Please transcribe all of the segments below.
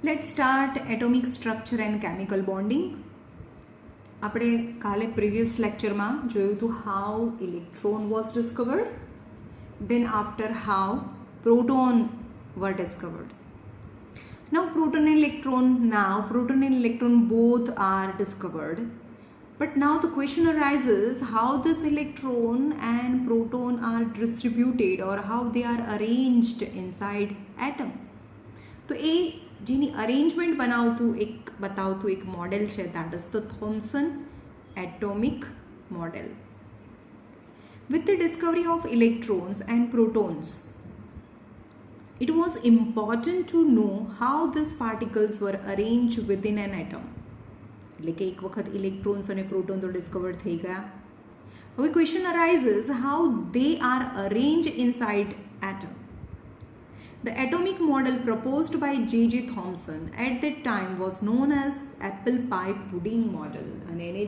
Let's start atomic structure and chemical bonding. આપણે કાલે previous લેક્ચરમાં જોયું હતું how electron was discovered, then after how proton were discovered. Now proton and electron both are discovered, but now the question arises how this electron and proton are distributed or how they are arranged inside atom. તો એ જેની arrangement બતાવતું એક model છે, that is the Thomson atomic model. With the discovery of electrons and protons, it was important to know how these particles were arranged within an atom. એટલે કે એક વખત electrons અને પ્રોટોન તો ડિસ્કવર થઈ ગયા. હવે question arises how they are arranged inside atom. The atomic model proposed by J.J. Thomson at that time was known as apple pie pudding model. અને એને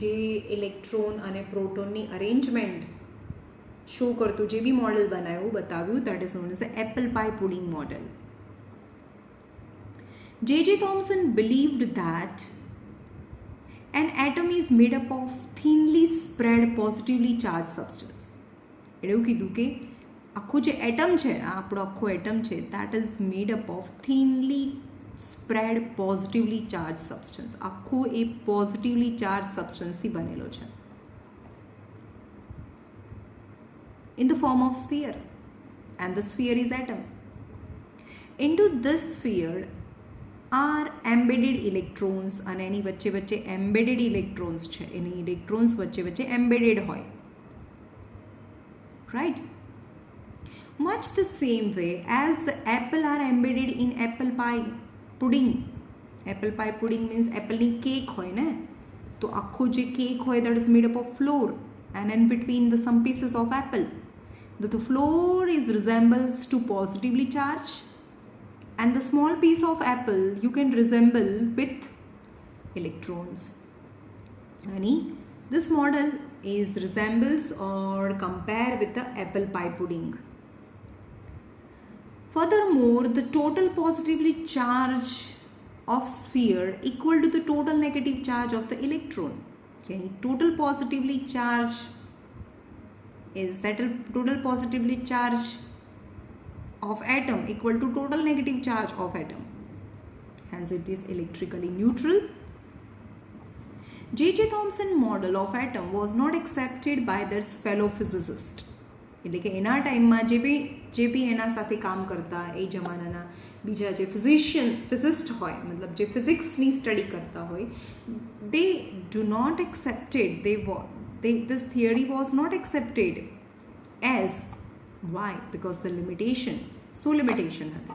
જે ઇલેક્ટ્રોન અને પ્રોટોનની અરેન્જમેન્ટ શો કરતું જે બી મોડલ બતાવ્યું that is known as the apple pie pudding model. J.J. Thomson believed that an atom is made up of thinly spread positively charged substance. એટલે એવું કીધું કે આખું જે એટમ છે, આપણો આખો એટમ છે, that is made up of thinly spread positively charged substance. આખું એ positively charged substance થી બનેલો છે, in the form of sphere, and the sphere is atom. Into this sphere are embedded electrons, અને એની વચ્ચે embedded electrons છે, એની electrons વચ્ચે embedded હોય, right? Much the same way as the apple are embedded in apple pie pudding. Apple pie pudding means apple ની cake હોય ને, તો આખું જે કેક હોય that is made up of flour, and in between some pieces of apple. The flour resembles to positively charged, and the small piece of apple you can resemble with electrons. This model resembles or compare with the apple pie pudding. Furthermore, the total positively charge of sphere equal to the total negative charge of the electron. Okay, total positively charge is that total positively charge of atom equal to total negative charge of atom. Hence, it is electrically neutral. J.J. Thomson model of atom was not accepted by their fellow physicists. એટલે કે એના ટાઈમમાં જે બી એના સાથે કામ કરતા એ જમાનાના બીજા જે ફિઝિસ્ટ હોય, મતલબ જે ફિઝિક્સની સ્ટડી કરતા હોય, they do not accepted, this theory was not accepted as, why? Because the limitation હતી,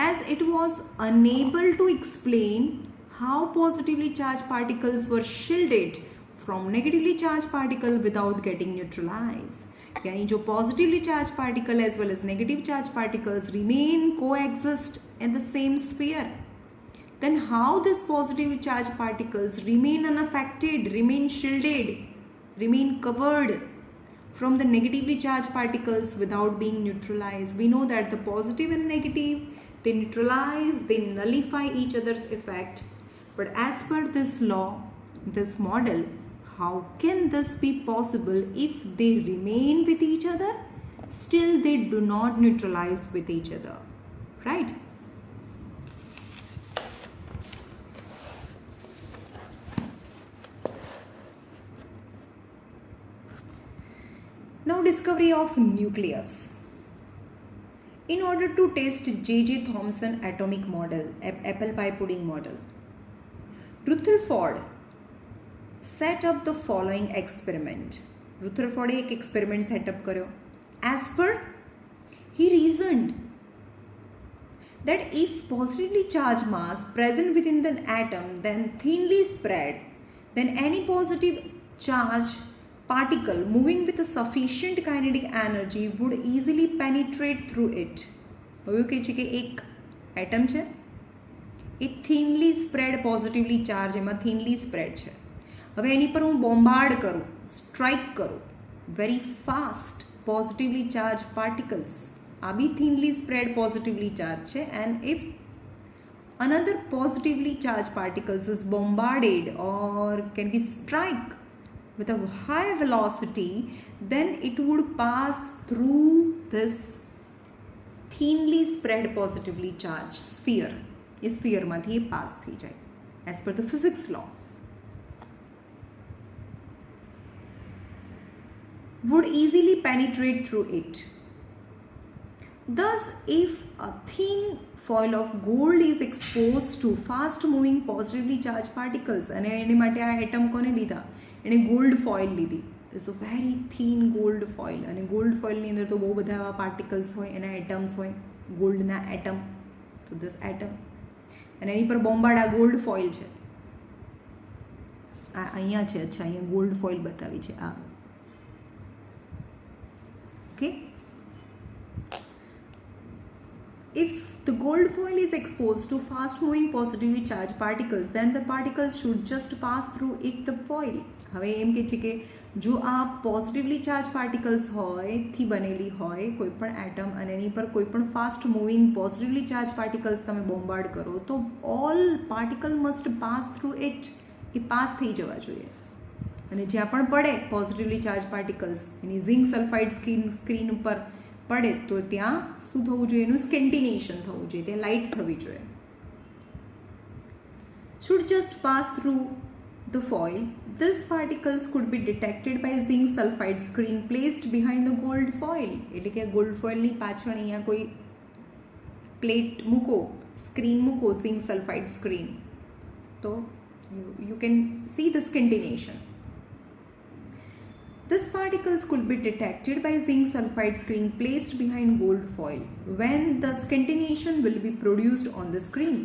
as it was unable to explain how positively charged particles were shielded from negatively charged particle without getting neutralized. यानी जो positively charged particle as well as negative charged particles remain coexist in the same sphere, then how these positively charged particles remain unaffected, remain shielded, remain covered from the negatively charged particles without being neutralized? We know that the positive and negative, they neutralize, they nullify each other's effect. But as per this law, this model, how can this be possible if they remain with each other, still they do not neutralize with each other, right? Now, discovery of nucleus. In order to test J.J. Thomson atomic model, apple pie pudding model, Rutherford set up the following experiment. Rutherford एक experiment set up કર્યો. As per, he reasoned that if positively charged mass present within the atom then thinly spread, then any positive charge particle moving with a sufficient kinetic energy would easily penetrate through it. હવે કહે છે કે એક atom છે, એ thinly spread positively charge, એમાં thinly spread છે. હવે એની પર હું બોમ્બાર્ડ કરું, સ્ટ્રાઇક કરું, very fast positively charged particles, આ બી thinly spread positively charged છે, and if another positively charged particles is bombarded or can be strike with a high velocity, then it would pass through this thinly spread positively charged sphere. A સ્ફિયરમાંથી A pass થઈ જાય as per the physics law. Would easily penetrate through it. Thus, if a thin foil of gold is exposed to fast moving positively charged particles, અને એની માટે આ atom કોને લીધા? એણે gold foil લીધી. It's a very thin gold foil, અને gold ફોઇલની અંદર તો બહુ બધા એવા પાર્ટિકલ્સ હોય, એના એટમ્સ હોય, ગોલ્ડના એટમ. તો ધીસ એટમ, અને એની પર બોમ્બાર્ડ, આ ગોલ્ડ ફોઇલ છે, આ અહીંયા છે. અચ્છા, અહીંયા ગોલ્ડ ફોઇલ બતાવી છે આ. Okay, if the gold foil is exposed to fast moving positively charged particles, then the particles should just pass through it the foil. હવે એમ કે છે કે જો આ પોઝિટિવલી ચાર્જ પાર્ટિકલ્સ હોય થી બનેલી હોય કોઈ પણ એટમ, અને એની પર કોઈ પણ fast moving positively charge particles તમે બોમ્બાર્ડ કરો તો all particle must pass through it. A pass થઈ જવા જોઈએ. અને જ્યાં પણ પડે પોઝિટિવલી ચાર્જ પાર્ટિકલ્સ, એની ઝિંક સલ્ફાઇડ સ્ક્રીન ઉપર પડે તો ત્યાં શું થવું જોઈએ? એનું સ્કેન્ટિનેશન થવું જોઈએ, ત્યાં લાઇટ થવી જોઈએ. should just pass through the foil. These particles could be detected by zinc sulfide screen placed behind the gold foil. એટલે કે ગોલ્ડ ફોઇલની પાછળ અહીંયા કોઈ પ્લેટ મૂકો, સ્ક્રીન મૂકો, zinc sulfide screen, તો you can see the scintination. These particles could be detected by zinc sulfide screen placed behind gold foil when the scintination will be produced on the screen.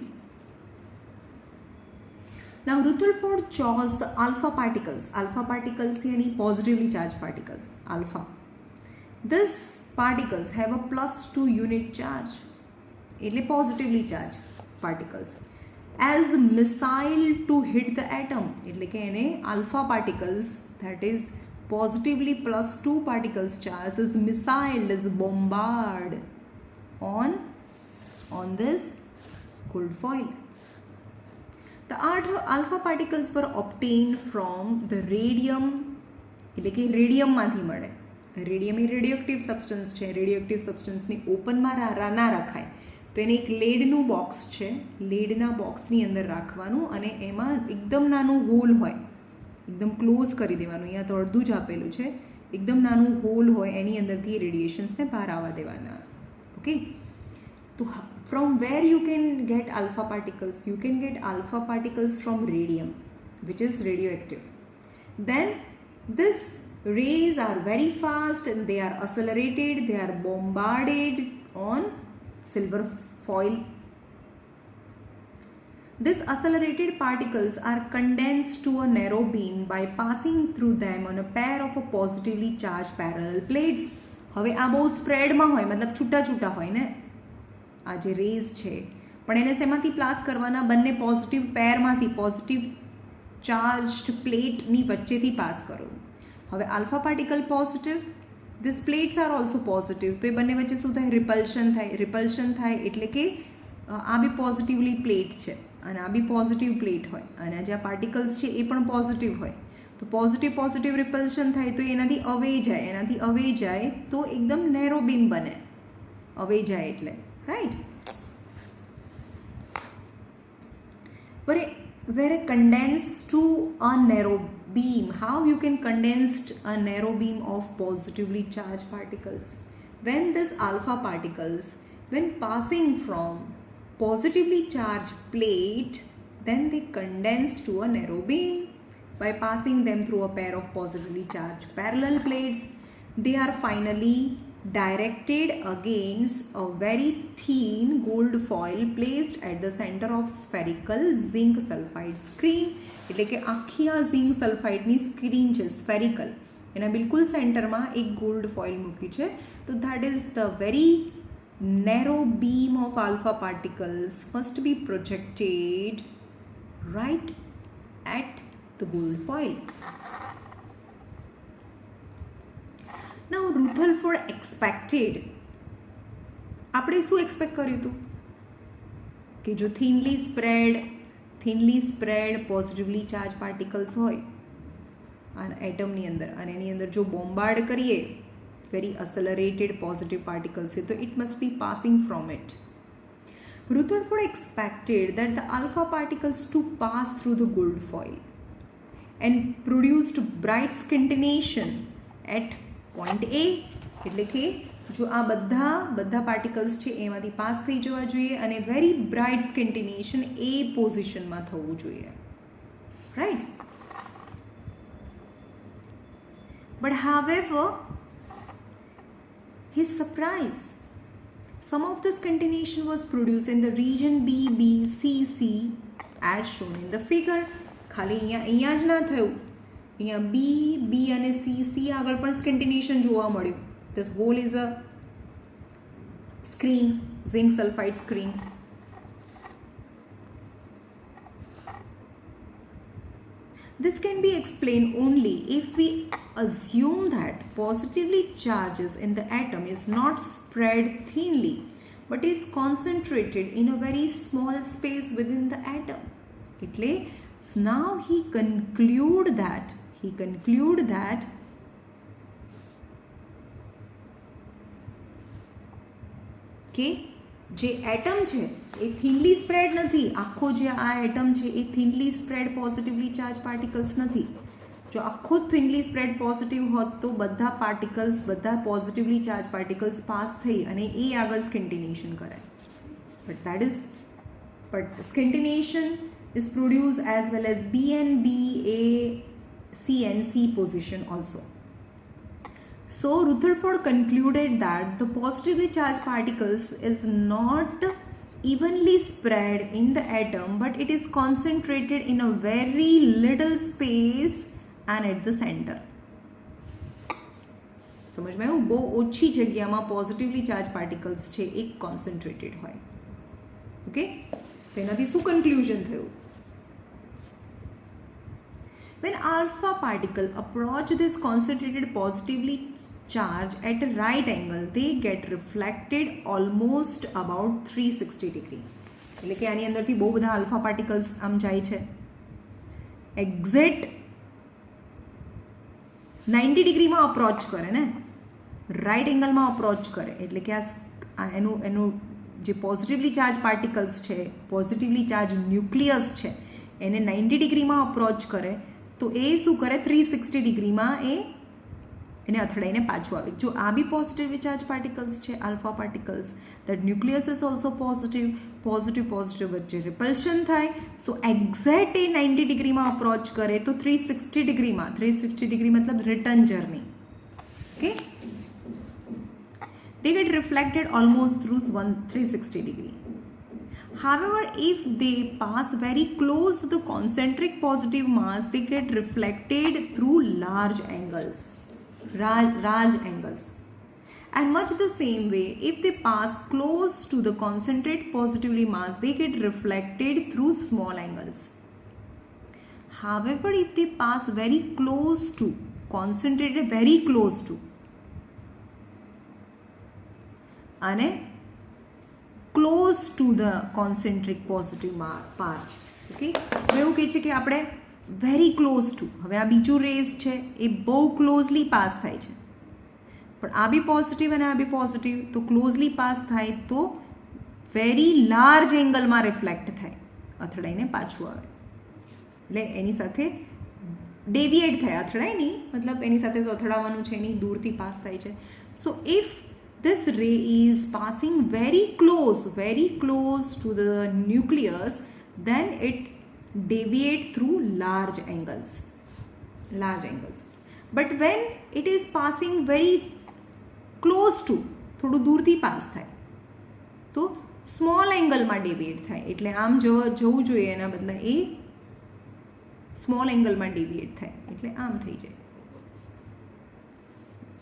Now Rutherford chose the alpha particles. Alpha particles yani positively charged particles. Alpha. These particles have a +2 unit charge. એટલે positively charged particles. As missile to hit the atom. એટલે કે એને alpha particles, that is positively +2 particles charge, is missile, is bombard on this gold foil. The alpha particles were obtained from the radium, એટલે કે રેડિયમમાંથી મળે. Radium એ radioactive substance છે. Radioactive સબસ્ટન્સને ઓપનમાં ના રખાય, તો એને એક લેડનું બોક્સ છે, લેડના બોક્સની અંદર રાખવાનું, અને એમાં એકદમ નાનું હોલ હોય, એકદમ ક્લોઝ કરી દેવાનું. અહીંયા તો અડધું જ આપેલું છે, એકદમ નાનું હોલ હોય, એની અંદરથી રેડિયેશન્સને બહાર આવવા દેવાના. ઓકે, તો from where you can get alpha particles? You can get alpha particles from radium, which is radioactive. Then these rays are very fast and they are accelerated, they are bombarded on silver foil. These accelerated particles are condensed to a narrow beam by passing through them on a pair of a positively charged parallel plates. હવે આ બહુ સ્પ્રેડમાં હોય, મતલબ છૂટા છૂટા હોય ને આ જે રેઝ છે, પણ એને શેમાંથી પાસ કરવાના? બંને પોઝિટિવ પેરમાંથી, પોઝિટિવ ચાર્જડ પ્લેટની વચ્ચેથી પાસ કરો. હવે alpha particle positive, this plates are also positive, તો એ બંને વચ્ચે શું થાય? રિપલ્શન થાય. રિપલ્શન થાય એટલે કે આ બી પોઝિટિવલી પ્લેટ છે અને આ બી પોઝિટિવ પ્લેટ હોય, અને આ જે પાર્ટિકલ્સ છે એ પણ પોઝિટિવ હોય, તો પોઝિટિવ પોઝિટિવ રિપલ્શન થાય તો એનાથી અવે જાય, એનાથી અવે જાય તો એકદમ નેરો બીમ બને. અવે જાય એટલે right. Where a condensed to a narrow beam, how you can condense a narrow beam of positively charged particles? When these alpha particles, when passing from positively charged plate, then they condense to a narrow beam by passing them through a pair of positively charged parallel plates. They are finally directed against a very thin gold foil placed at the center of spherical zinc sulfide screen. એટલે કે આખી આ zinc સલ્ફાઇડની screen છે spherical, એના બિલકુલ સેન્ટરમાં એક ગોલ્ડ ફોઇલ મૂકી છે. તો that is the very narrow beam of alpha particles must be projected right at the gold foil. Now Rutherford expected, આપણે શું એક્સપેક્ટ કર્યું હતું? કે જો થિનલી સ્પ્રેડ પોઝિટિવલી ચાર્જ પાર્ટિકલ્સ હોય આ એટમની અંદર અને એની અંદર જો બોમ્બાર્ડ કરીએ વેરી એક્સેલરેટેડ પોઝિટિવ પાર્ટિકલ્સ છે તો it must be passing from it. Rutherford expected that the alpha particles to pass through the gold foil and produced bright scintination at point A. એટલે કે જો આ બધા પાર્ટિકલ્સ છે એમાંથી પાસ થઈ જવા જોઈએ અને વેરી બ્રાઇટ સ્કિન્ટિનેશન એ પોઝિશનમાં થવું જોઈએ, right. But however, his surprise, some of the scintination was produced in the region B, B, C, C as shown in the figure. ખાલી અહીંયા જ ના થયું, અહીંયા B અને C આગળ પણ સ્કિન્ટિનેશન જોવા મળ્યું. This whole is a screen, zinc sulfide screen. This can be explained only if we assume that positively charges in the atom is not spread thinly but is concentrated in a very small space within the atom. એટલે now he conclude that કે જે atom છે એ થિનલી spread નથી, આખો જે આ atom છે એ થિનલી spread positively charge particles નથી. જો આખો થિનલી સ્પ્રેડ પોઝિટિવ હોત તો બધા પોઝિટિવલી ચાર્જ પાર્ટિકલ્સ પાસ થઈ અને એ આગળ સ્કિન્ટિનેશન કરાય. But scintillation is produced as well as B and B, A, C and C position also. So Rutherford concluded that the positively charged particles is not evenly spread in the atom but it is concentrated in a very little space and at the center. સમજ માં આવ્યું? બહુ ઓછી જગ્યામાં positively charge particles છે એ concentrated હોય. Okay, તો એનાથી શું કન્ક્લુઝન થયું? When alpha particle approach this concentrated positively charge at a right angle, they get reflected almost about 360 degree. એટલે કે આની અંદરથી બહુ બધા આલ્ફા પાર્ટિકલ્સ આમ જાય છે, એક્ઝેક્ટ 90 ડિગ્રીમાં અપ્રોચ કરે ને, રાઈટ એંગલમાં અપ્રોચ કરે. એટલે કે આ એનું જે પોઝિટિવલી ચાર્જ પાર્ટિકલ્સ છે, પોઝિટિવલી ચાર્જ ન્યુક્લિયસ છે, એને 90 ડિગ્રીમાં અપ્રોચ કરે તો એ શું કરે, 360 ડિગ્રીમાં એને અથડાઈને પાછું આવે. જો આ બી પોઝિટિવ ચાર્જ પાર્ટિકલ્સ છે, alpha particles, that nucleus is also positive વચ્ચે રિપલ્શન થાય. સો એક્ઝેક્ટ એ 90 ડિગ્રીમાં અપ્રોચ કરે તો 360 ડિગ્રી મતલબ return journey. Okay, they get reflected almost through 360 degree. However, if they pass very close to the concentric positive mass, they get reflected through large angles. And much the same way, if they pass close to the concentrate positively mass, they get reflected through small angles. However, if they pass very close to, concentrated very close to, અને close to the concentric positive part. Okay, એવું કહે છે કે આપણે very close to, હવે આ બીજું rays છે એ બહુ ક્લોઝલી પાસ થાય છે, પણ આ બી પોઝિટિવ અને આ બી પોઝિટિવ, તો ક્લોઝલી પાસ થાય તો વેરી લાર્જ એંગલમાં રિફ્લેક્ટ થાય, અથડાઈને પાછું આવે. એટલે એની સાથે ડેવિએટ થાય, અથડાય નહીં મતલબ એની સાથે તો અથડાવાનું છે નહીં, દૂરથી પાસ થાય છે. સો if this ray is passing very close to the nucleus, then it deviates through large angles. But when it is passing very close to, થોડું દૂરથી પાસ થાય તો સ્મોલ એંગલમાં ડેવિએટ થાય. એટલે આમ જવું જોઈએ, એના બદલે એ સ્મોલ એંગલમાં ડેવિએટ થાય, એટલે આમ થઈ જાય.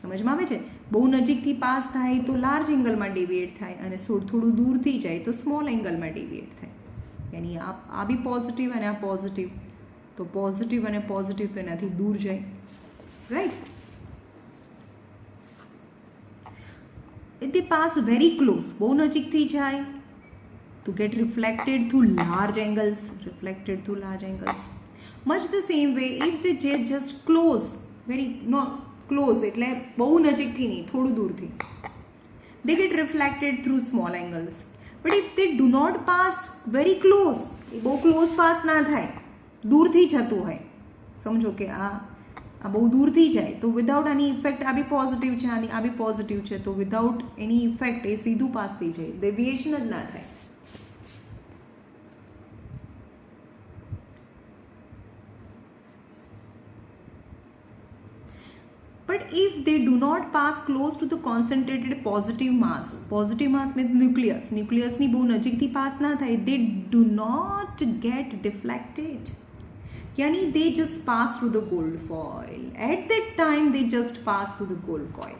સમજમાં આવે છે? બહુ નજીકથી પાસ થાય તો લાર્જ એંગલમાં ડેવિએટ થાય અને થોડું દૂરથી જાય તો સ્મોલ એંગલમાં ડેવિએટ થાય. યાની આ બી પોઝિટિવ અને આ પોઝિટિવ, તો પોઝિટિવ અને પોઝિટિવ તો એનાથી દૂર જાય, right. If they pass very close, બહુ નજીકથી જાય તો to get reflected through large angles. Much the same way, if they just close, very not close, એટલે બહુ નજીકથી નહીં, થોડું દૂરથી, they get reflected through small angles. But if they do not pass very close, બહુ close pass ના થાય, દૂરથી જતું હોય, સમજો કે આ બહુ દૂરથી જાય, તો વિધાઉટ એની ઇફેક્ટ આ બી પોઝિટિવ છે, આ બી પોઝિટિવ છે, તો વિધાઉટ એની ઇફેક્ટ એ સીધું પાસ થઈ જાય, ડેવિએશન જ ના થાય. But if they do not pass close to the concentrated positive mass means nucleus ની બહુ નજીકથી પાસ ના થાય, they do not get deflected. Yani they just pass through the gold foil. At that time they just pass through the gold foil.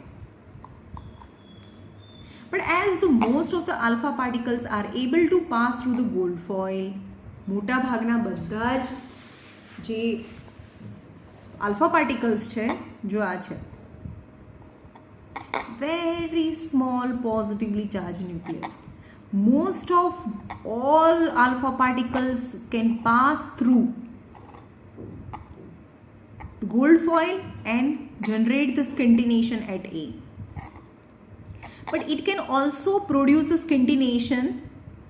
But as the most of the alpha particles are able to pass through the gold foil, મોટા ભાગના બધા જ જે alpha particles છે, જો આ છે, very small positively charged nucleus. Most of all alpha particles can pass through the gold foil and generate the scintination at A. But it can also produce a scintination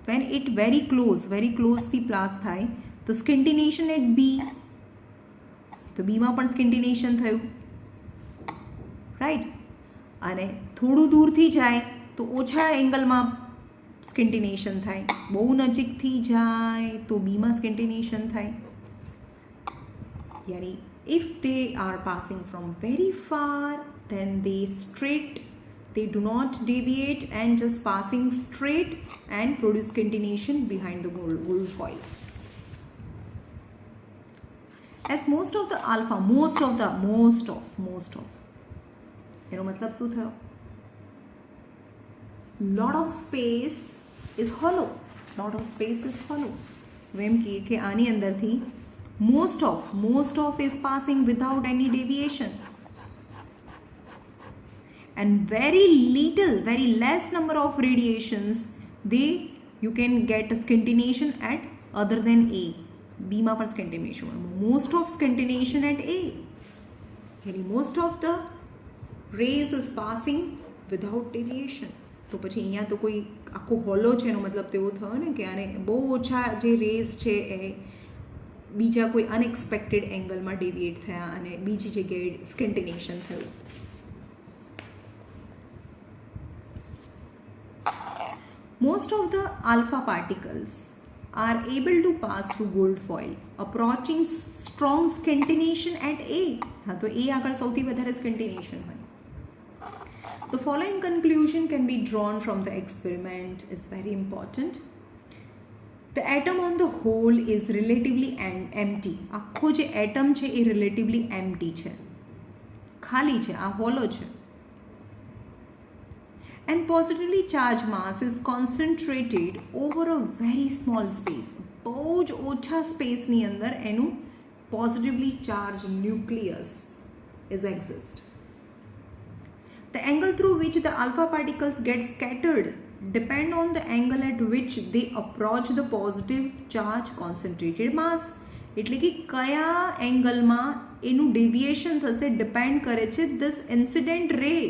when it very close થી pass થાય, તો scintination at B, તો B માં પણ scintination થયું, right. અને થોડું દૂરથી જાય તો ઓછા એંગલમાં scintination થાય, બહુ નજીકથી જાય તો B માં scintination થાય. યાની if they are passing from very far, then they do not deviate and just passing straight and produce scintination behind the gold foil. As most of એનો મતલબ શું થયો? lot of space is hollow. એમ કહીએ કે આની અંદરથી most of is passing without any deviation, and very less number of radiations you can get a scintination at other than A. B માં પણ scintination, most of scintination at A. Most of the rays is passing without deviation. તો પછી અહીંયા તો કોઈ આખો hollow છે, એનો મતલબ તો એવો થયો ને કે આને બહુ ઓછા જે રેઝ છે એ બીજા કોઈ અનએક્સપેક્ટેડ એંગલમાં ડેવિએટ થયા અને બીજી જગ્યાએ સ્કિન્ટિનેશન થયું. Most of the alpha particles are able to pass through gold foil, approaching strong scintination at A. હા, તો A આગળ સૌથી વધારે scintination હોય. The following conclusion can be drawn from the experiment is very important. The atom on the whole is relatively empty. આખો જે atom છે એ relatively empty છે, ખાલી છે, આ હોલો છે. And positively charged mass is concentrated over a very small space. બહુ જ ઓછા સ્પેસની અંદર એનું positively charged nucleus exists. The angle through which the alpha particles get scattered depend on the angle at which they approach the positive charge concentrated mass. એટલે કે કયા એંગલમાં એનું deviation થશે ડિપેન્ડ કરે છે. This incident ray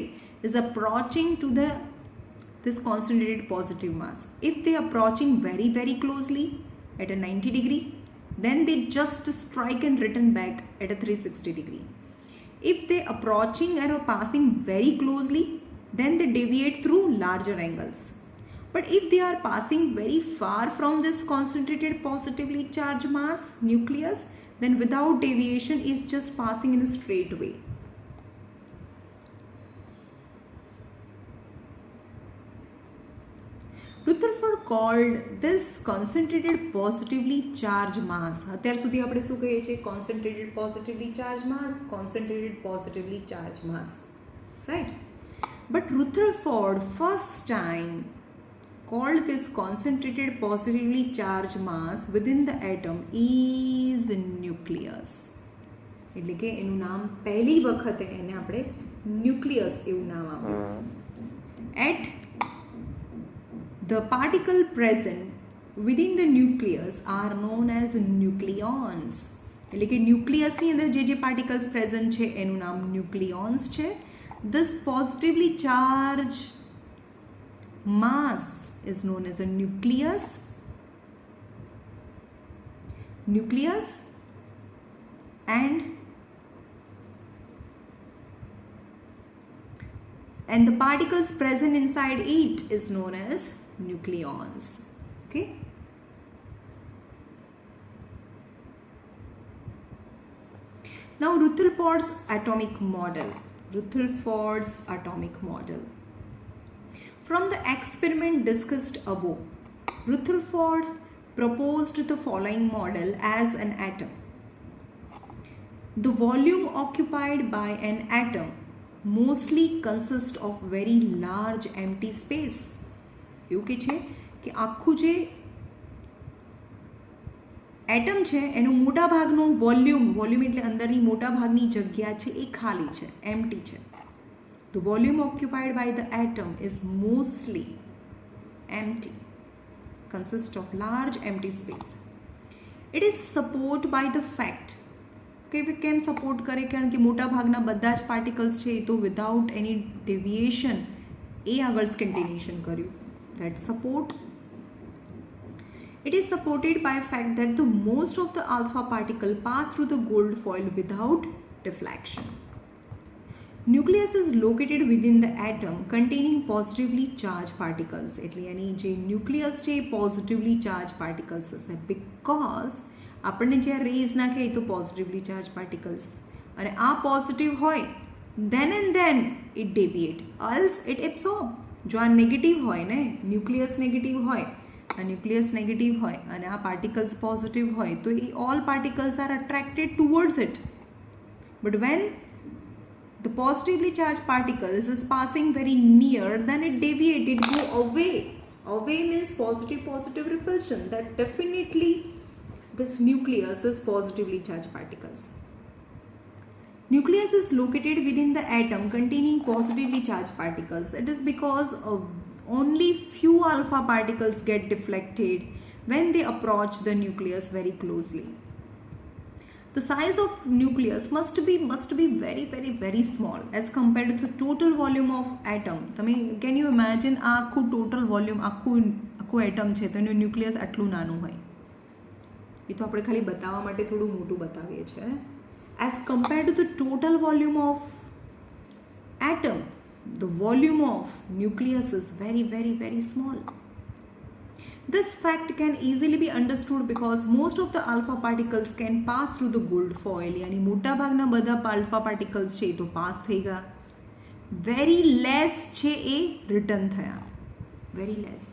is approaching to this concentrated positive mass. If they are approaching very closely at a 90 degree, then they just strike and return back at a 360 degree. If they approaching and are passing very closely, then they deviate through larger angles. But if they are passing very far from this concentrated positively charged mass nucleus, then without deviation is just passing in a straight way. Rutherford called this concentrated positively charged mass. અત્યાર સુધી આપણે શું કહીએ છીએ? concentrated positively charged mass, right? But Rutherford first time called this concentrated positively charged mass within the atom is the nucleus. એટલે કે એનું નામ પહેલી વખતે એને આપણે ન્યુક્લિયસ એવું નામ આપ્યું. At the particle present within the nucleus are known as nucleons. એટલે કે ન્યુક્લિયસની અંદર જે પાર્ટિકલ્સ પ્રેઝન્ટ છે એનું નામ ન્યુક્લિયોન્સ છે. This positively charged mass is known as a nucleus. And the particles present inside it is known as nucleons. Okay. Now Rutherford's atomic model. From the experiment discussed above, Rutherford proposed the following model as an atom. The volume occupied by an atom mostly consists of very large empty space. એવું કે છે કે આખું જે atom છે એનું મોટા ભાગનું વોલ્યુમ એટલે અંદરની મોટા ભાગની જગ્યા છે એ ખાલી છે, એમ્પ્ટી છે. The volume occupied by the atom is mostly empty, consists of large empty space. It is supported by the fact કે કેમ સપોર્ટ કરે, કારણ કે મોટા ભાગના બધા જ પાર્ટિકલ્સ છે એ તો વિધાઉટ એની ડેવિએશન એ આગળ કન્ટિન્યુએશન કર્યું. That support. It is supported by fact that the most of the alpha particle pass through the gold foil without deflection. Nucleus is located within the atom containing positively charged particles. એટલે એની જે nucleus છે એ positively charge particles હશે, because આપણને જે rays નાખે એ તો positively charge particles, અને આ પોઝિટિવ હોય then and then it deviate, else it absorb. જો આ નેગેટિવ હોય ને, ન્યુક્લિયસ નેગેટિવ હોય, આ ન્યુક્લિયસ નેગેટિવ હોય અને આ પાર્ટિકલ્સ પોઝિટિવ હોય તો એ all particles are attracted towards it. But when the positively charged particles is passing very near, then it deviate, it go away. Away means positive repulsion. That definitely this nucleus is positively charged particles. Nucleus is located within the atom containing positively charged particles. It is because only few alpha particles get deflected when they approach the nucleus very closely. The size of nucleus must be very small as compared to the total volume of atom. Can you imagine આખું total volume આખું atom છે તો એનું nucleus આટલું નાનું હોય. એ તો આપણે ખાલી બતાવવા માટે થોડું મોટું બતાવીએ છીએ. As compared to the total volume of atom, the volume of nucleus is very small. This fact can easily be understood because most of the alpha particles can pass through the gold foil. यानी मोटा भागना બધા alpha particles છે તો pass થઈ ગયા. Very less છે એ return થયા. Very less.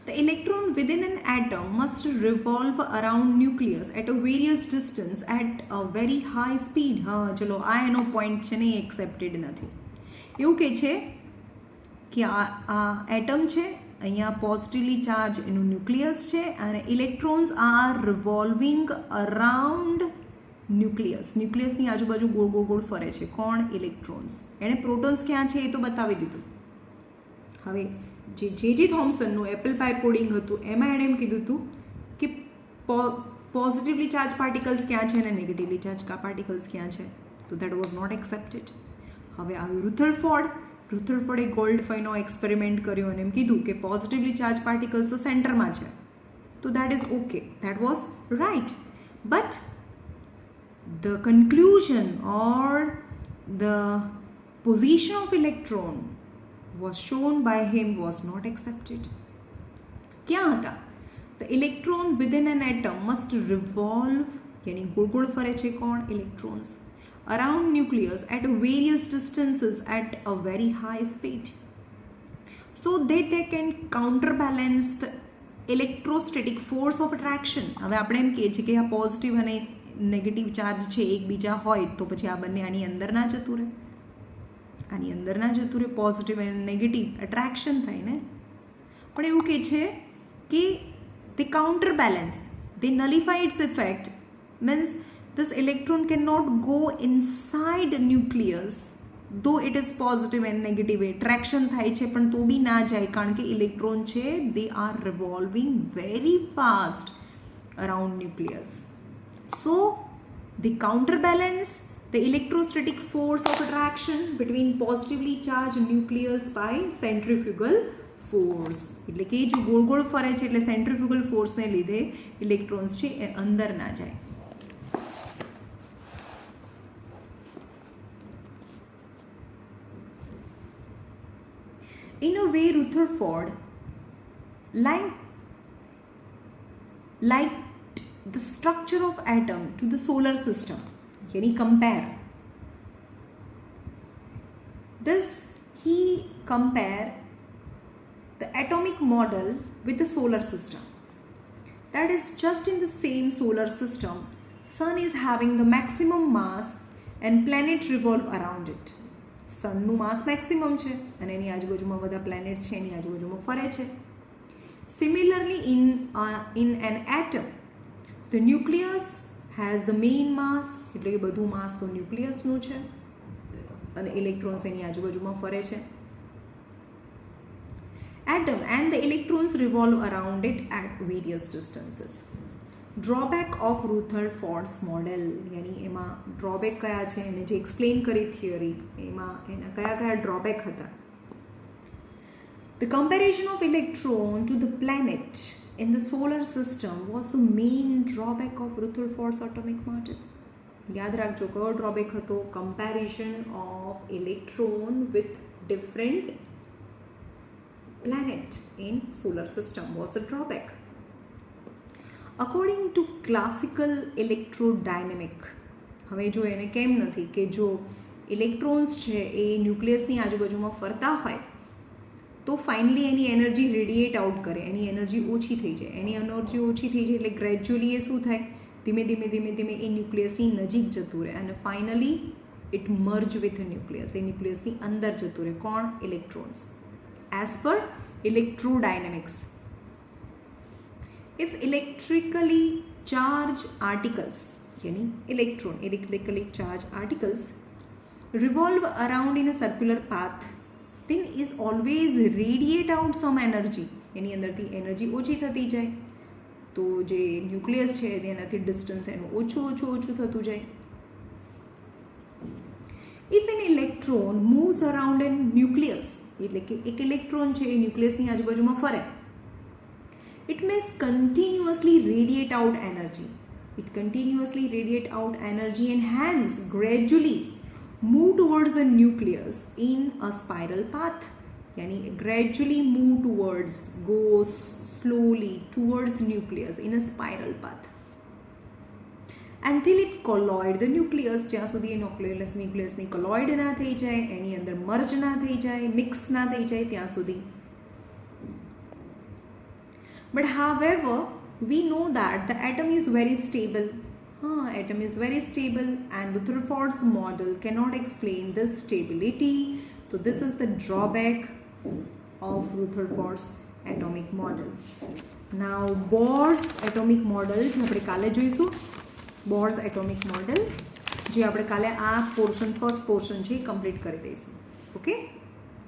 The electron within an atom must revolve around nucleus at a various distance at a very high speed. હા ચલો આ એનો પોઈન્ટ છે ને એક્સેપ્ટેડ નથી. એવું કે છે કે આ એટમ છે, અહીંયા પોઝિટિવલી ચાર્જ એનું ન્યુક્લિયસ છે અને ઇલેક્ટ્રોન્સ આર રિવોલ્વિંગ અરાઉન્ડ ન્યુક્લિયસની આજુબાજુ ગોળ ફરે છે. કોણ? ઇલેક્ટ્રોન્સ. એણે પ્રોટોન્સ ક્યાં છે એ તો બતાવી દીધું. હવે જે થોમ્સનનું એપલ પાઈ પુડિંગ હતું એમાં એણે એમ કીધું હતું કે પોઝિટિવલી ચાર્જ પાર્ટિકલ્સ ક્યાં છે અને નેગેટિવલી ચાર્જ પાર્ટિકલ્સ ક્યાં છે, તો દેટ વોઝ નોટ એક્સેપ્ટેડ. હવે આવ્યું રુથરફોર્ડે ગોલ્ડ ફોઇલનો એક્સપેરિમેન્ટ કર્યો અને એમ કીધું કે પોઝિટિવલી ચાર્જ પાર્ટિકલ્સ તો સેન્ટરમાં છે, તો that is okay, that was right. But the conclusion or the position of electron was shown by him was not accepted. क्या था? The electron within an atom must revolve, यानी गोल फरे छे कौन? Electrons around nucleus at various distances at a very high speed, so that they can counterbalance the electrostatic force of attraction. હવે આપણે એમ કહીએ છીએ કે આ પોઝિટિવ અને નેગેટિવ ચાર્જ છે એકબીજા હોય તો પછી આ બંને આની અંદર ના જતું રહે, પોઝિટિવ અને નેગેટિવ એટ્રેક્શન થાય ને. પણ એવું કહે છે કે they counterbalance, they nullify its effect, means this electron cannot go inside the nucleus દો it is positive and negative way traction થાય છે પણ તો બી ના જાય કારણ કે ઇલેક્ટ્રોન છે they are revolving very fast around nucleus. So they counterbalance the electrostatic force of attraction between positively charged nucleus by centrifugal force. એટલે કે જે ગોળ ગોળ ફરે છે એટલે સેન્ટ્રીફ્યુગલ ફોર્સને લીધે ઇલેક્ટ્રોન્સ છે એ અંદર ના જાય. In a way, Rutherford liked the structure of atom to the solar system. Yani compare. Thus, he compare the atomic model with the solar system. That is, just in the same solar system, Sun is having the maximum mass and planet revolve around it. સનનું mass maximum છે અને એની આજુબાજુમાં બધા planets છે એની આજુબાજુમાં ફરે છે. Similarly in an atom the nucleus has the main mass, એટલે કે બધું માસ તો ન્યુક્લિયસનું છે અને ઇલેક્ટ્રોન્સ એની આજુબાજુમાં ફરે છે. Atom and the electrons revolve around it at various distances. Drawback of Rutherford's model, યાની એમાં ડ્રોબેક કયા છે એને જે એક્સપ્લેન કરી થિયરી એમાં એના કયા કયા ડ્રોબેક હતા. The comparison of electron to the planet in the solar system was the main drawback of Rutherford's atomic model. યાદ રાખજો કયો ડ્રોબેક હતો? Comparison of electron with different planet in solar system was a drawback. According to classical electrodynamic, હવે જો એને કેમ નથી કે જો ઇલેક્ટ્રોન્સ છે એ ન્યુક્લિયસની આજુબાજુમાં ફરતા હોય તો ફાઇનલી એની એનર્જી રેડિએટ આઉટ કરે, એની એનર્જી ઓછી થઈ જાય. એની એનર્જી ઓછી થઈ જાય એટલે ગ્રેજ્યુઅલી એ શું થાય? ધીમે ધીમે ધીમે ધીમે એ ન્યુક્લિયસની નજીક જતું રહે અને finally it merge with nucleus, એ ન્યુક્લિયસની અંદર જતું રહે. કોણ? Electrons. As per electrodynamics, if electrically charged articles, yani electrically charged articles revolve around in a circular path, then is always radiate out some energy. એની અંદરથી એનર્જી ઓછી થતી જાય તો જે ન્યુક્લિયસ છે એનાથી ડિસ્ટન્સ એનું ઓછું થતું જાય. If an electron moves around a nucleus, એટલે કે એક ઇલેક્ટ્રોન છે એ ન્યુક્લિયસની આજુબાજુમાં ફરે, it may continuously radiate out energy. It continuously radiate out energy and hence gradually move towards the nucleus in a spiral path. Yani gradually move towards, goes slowly towards nucleus in a spiral path. Until it colloid the nucleus, જ્યાં સુધી એ ન્યુક્લિયસની colloid ના થઈ જાય, એની અંદર merge ના થઈ જાય, mix ના થઈ જાય ત્યાં સુધી. But however, we know that the atom is very stable. Atom is very stable and Rutherford's model cannot explain this stability. So this is the drawback of Rutherford's atomic model. Now Bohr's atomic model જે આપણે કાલે જોઈશું. Bourse atomic model જે આપણે કાલે આ portion first portion છે એ complete કરી દઈશું. ઓકે.